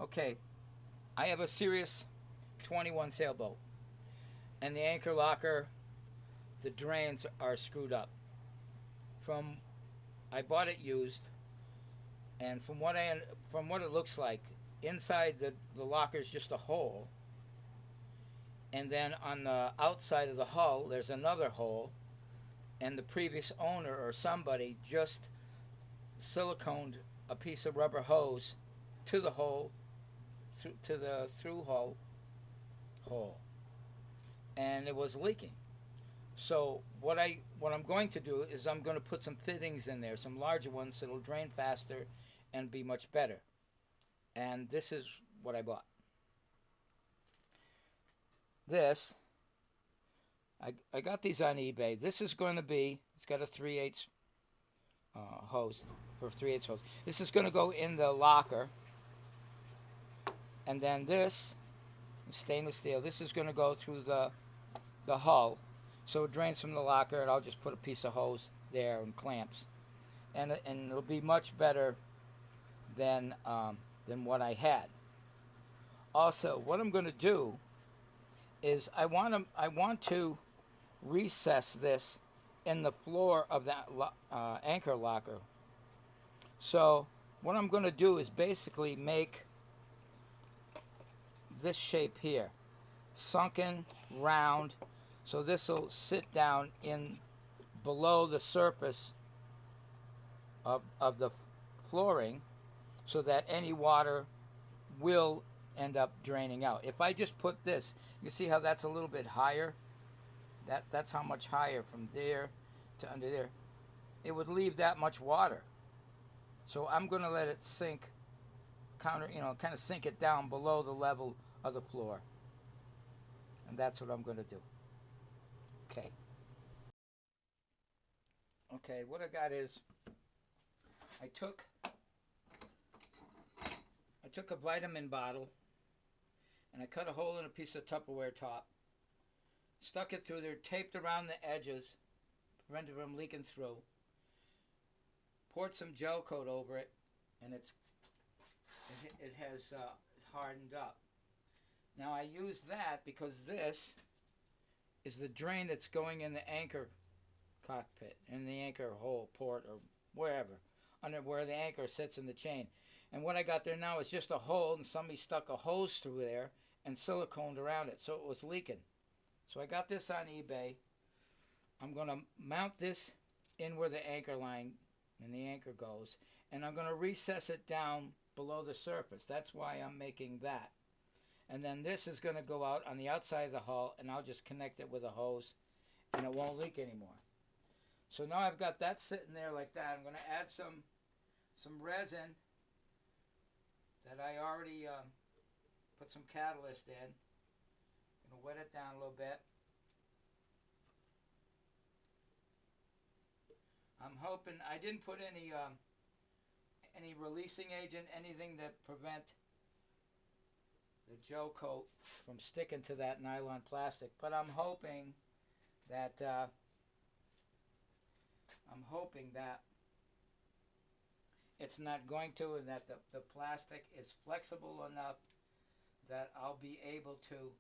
Okay, I have a Sirius 21 sailboat, and the anchor locker, the drains are screwed up. From I bought it used, and from what it looks like, inside the locker is just a hole, and then on the outside of the hull there's another hole, and the previous owner or somebody just siliconed a piece of rubber hose to the hole, to the through hole, and it was leaking. So what I'm going to do is I'm going to put some fittings in there, some larger ones that'll drain faster and be much better. And this is what I bought. This I got these on eBay. This is going to be, it's got a 3/8 hose, for 3/8 hose. This is going to go in the locker, and then this stainless steel. This is going to go through the hull, so it drains from the locker, and I'll just put a piece of hose there and clamps, and it'll be much better than what I had. Also, what I'm going to do is I want to recess this in the floor of that anchor locker. So what I'm going to do is basically make this shape here, sunken, round, so this will sit down in below the surface of the flooring, so that any water will end up draining out. If I just put this, you see how that's a little bit higher? That's how much higher from there to under there. It would leave that much water. So I'm going to let it sink, kind of sink it down below the level of the floor. And that's what I'm going to do. Okay. Okay, what I got is I took a vitamin bottle, and I cut a hole in a piece of Tupperware top, stuck it through there, taped around the edges, prevented it from leaking through, poured some gel coat over it, and it has hardened up. Now I use that because this is the drain that's going in the anchor cockpit, in the anchor hole, port, or wherever, under where the anchor sits in the chain. And what I got there now is just a hole, and somebody stuck a hose through there and siliconed around it, so it was leaking. So I got this on eBay. I'm going to mount this in where the anchor line and the anchor goes, and I'm going to recess it down below the surface. That's why I'm making that. And then this is going to go out on the outside of the hull, and I'll just connect it with a hose, and it won't leak anymore. So now I've got that sitting there like that. I'm going to add some resin that I already put some catalyst in. I'm going to wet it down a little bit. I'm hoping I didn't put any releasing agent, anything that prevent the gel coat from sticking to that nylon plastic. But I'm hoping that it's not going to, and that the plastic is flexible enough that I'll be able to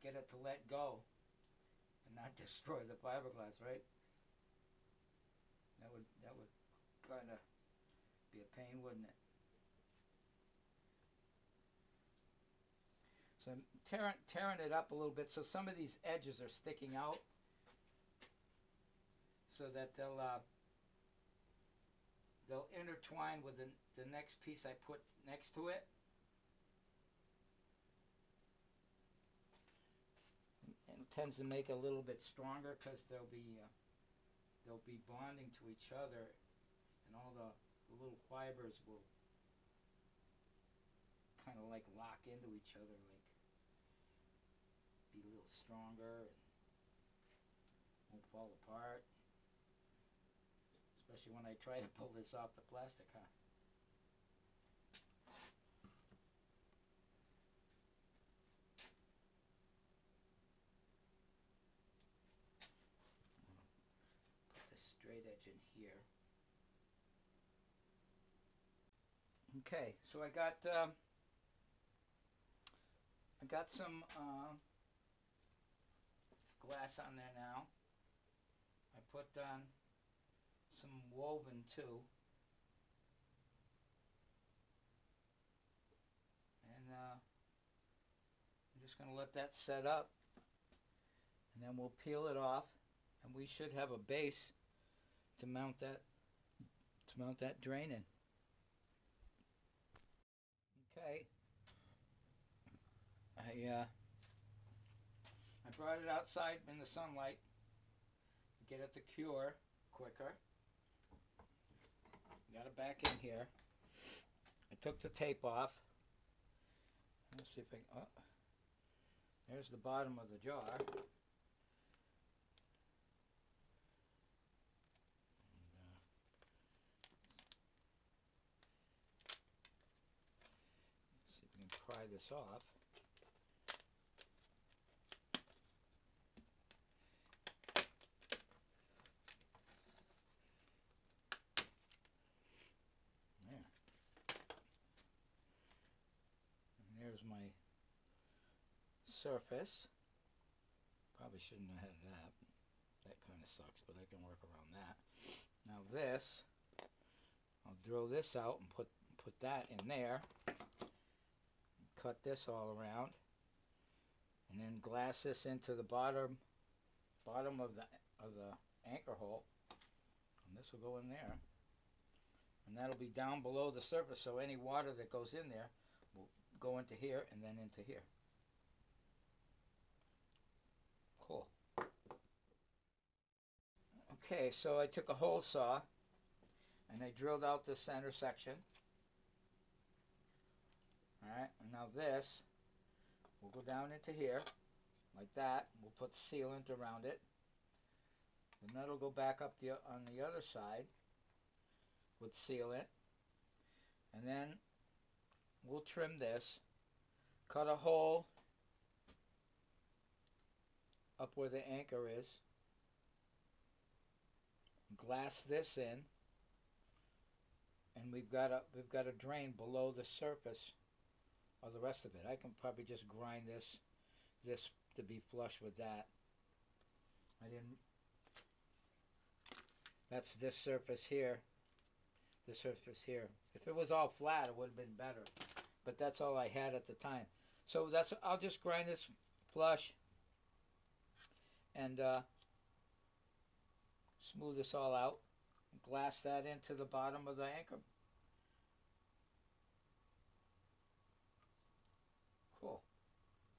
get it to let go and not destroy the fiberglass, right? That would kind of be a pain, wouldn't it? So I'm tearing it up a little bit, so some of these edges are sticking out, so that they'll intertwine with the next piece I put next to it. And it tends to make it a little bit stronger because they'll be bonding to each other, and all the little fibers will kind of like lock into each other, like be a little stronger and won't fall apart. Especially when I try to pull this off the plastic, huh? Put the straight edge in here. Okay, so I got some glass on there now. I put on some woven too, and I'm just going to let that set up, and then we'll peel it off, and we should have a base to mount that drain in. Okay, I brought it outside in the sunlight to get it to cure quicker. Got it back in here. I took the tape off. Let's see if I. Oh, there's the bottom of the jar. See if we can pry this off. There. And there's my surface. Probably shouldn't have had that. That kind of sucks, but I can work around that. Now this, I'll drill this out and put that in there. Cut this all around, and then glass this into the bottom of the anchor hole, and this will go in there, and that'll be down below the surface, so any water that goes in there will go into here and then into here. Cool. Okay, so I took a hole saw and I drilled out this center section. Alright, and now this will go down into here, like that. We'll put sealant around it. And that'll go back up on the other side with sealant. And then we'll trim this, cut a hole up where the anchor is, glass this in, and we've got a drain below the surface of the rest of it. I can probably just grind this to be flush with that. That's this surface here, this surface here. If it was all flat, it would have been better, but that's all I had at the time. So I'll just grind this flush and smooth this all out, glass that into the bottom of the anchor. Cool.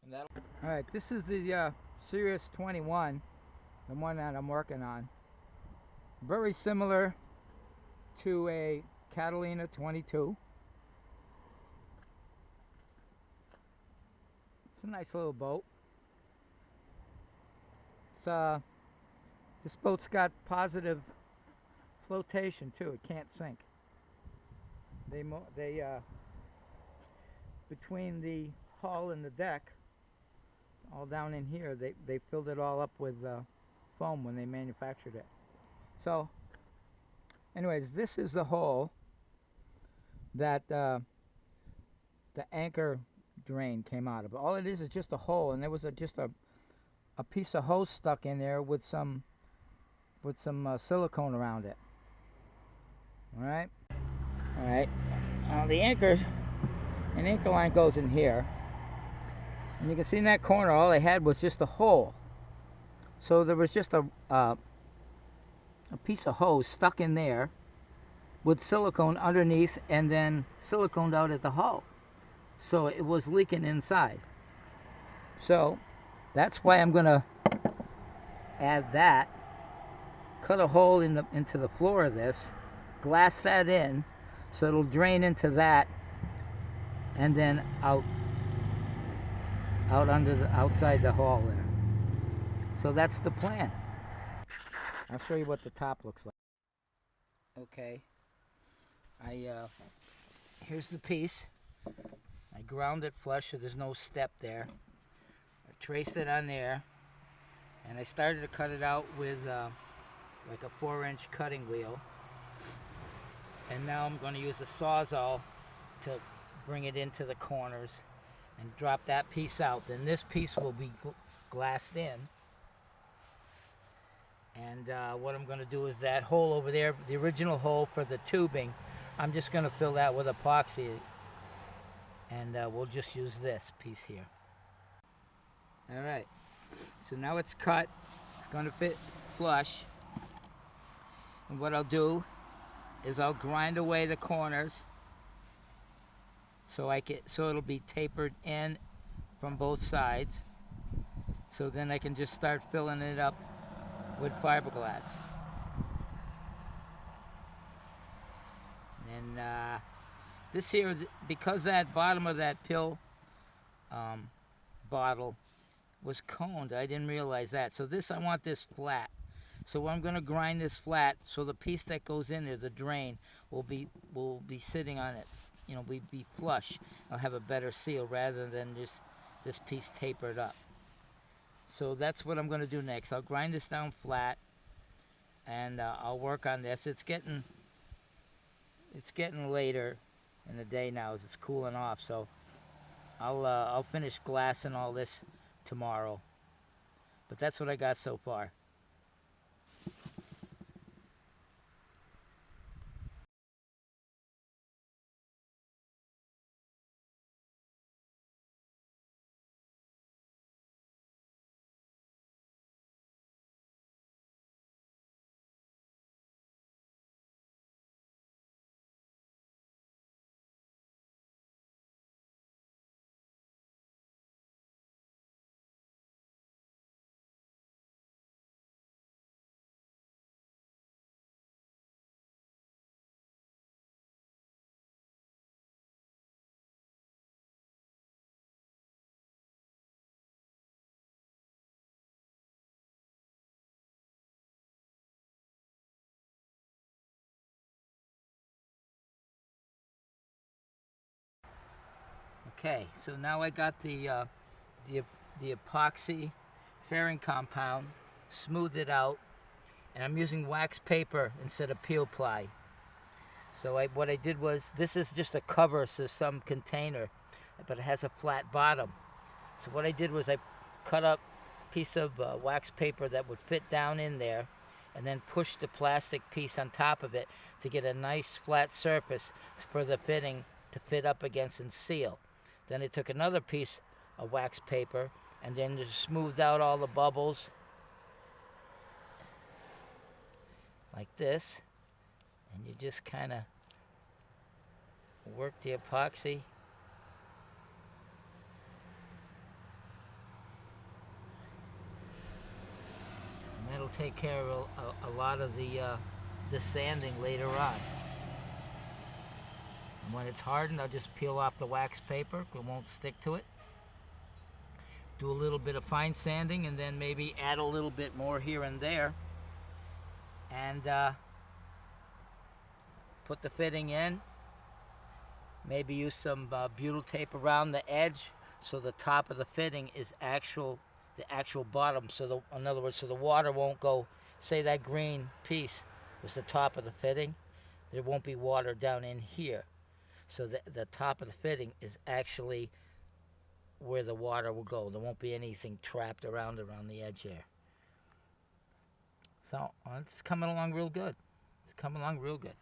And that'll. All right, this is the Sirius 21, the one that I'm working on. Very similar to a Catalina 22. It's a nice little boat. It's this boat's got positive flotation too. It can't sink. They between the hull and the deck, all down in here, they filled it all up with foam when they manufactured it. So, anyways, this is the hole that the anchor drain came out of. All it is just a hole, and there was just a piece of hose stuck in there with some silicone around it. All right. The anchor line goes in here, and you can see in that corner all they had was just a hole. So there was just a piece of hose stuck in there with silicone underneath, and then siliconed out at the hull, so it was leaking inside. So that's why I'm gonna add that. Cut a hole into the floor of this, glass that in, so it'll drain into that, and then out outside the hull there. So that's the plan. I'll show you what the top looks like. Okay, here's the piece. I ground it flush so there's no step there. I traced it on there, and I started to cut it out with like a 4-inch cutting wheel. And now I'm going to use a Sawzall to bring it into the corners and drop that piece out. Then this piece will be glassed in. And what I'm going to do is that hole over there, the original hole for the tubing, I'm just going to fill that with epoxy. And we'll just use this piece here. All right. So now it's cut. It's going to fit flush. And what I'll do is I'll grind away the corners so it'll be tapered in from both sides. So then I can just start filling it up with fiberglass. And this here, because that bottom of that pill bottle was coned, I didn't realize that. So I want this flat. So I'm going to grind this flat so the piece that goes in there, the drain, will be sitting on it. You know, be flush. I'll have a better seal rather than just this piece tapered up. So that's what I'm going to do next. I'll grind this down flat, and I'll work on this. It's getting later in the day now as it's cooling off. So I'll finish glassing all this tomorrow. But that's what I got so far. Okay, so now I got the epoxy fairing compound, smoothed it out, and I'm using wax paper instead of peel ply. So what I did was, this is just a cover, so some container, but it has a flat bottom. So what I did was I cut up a piece of wax paper that would fit down in there, and then push the plastic piece on top of it to get a nice flat surface for the fitting to fit up against and seal. Then I took another piece of wax paper and then just smoothed out all the bubbles like this, and you just kind of work the epoxy and that'll take care of a lot of the sanding later on. And when it's hardened, I'll just peel off the wax paper. It won't stick to it. Do a little bit of fine sanding and then maybe add a little bit more here and there. And put the fitting in. Maybe use some butyl tape around the edge so the top of the fitting is the actual bottom. So in other words, so the water won't go, say that green piece was the top of the fitting, there won't be water down in here. So the top of the fitting is actually where the water will go. There won't be anything trapped around the edge here. So it's coming along real good. It's coming along real good.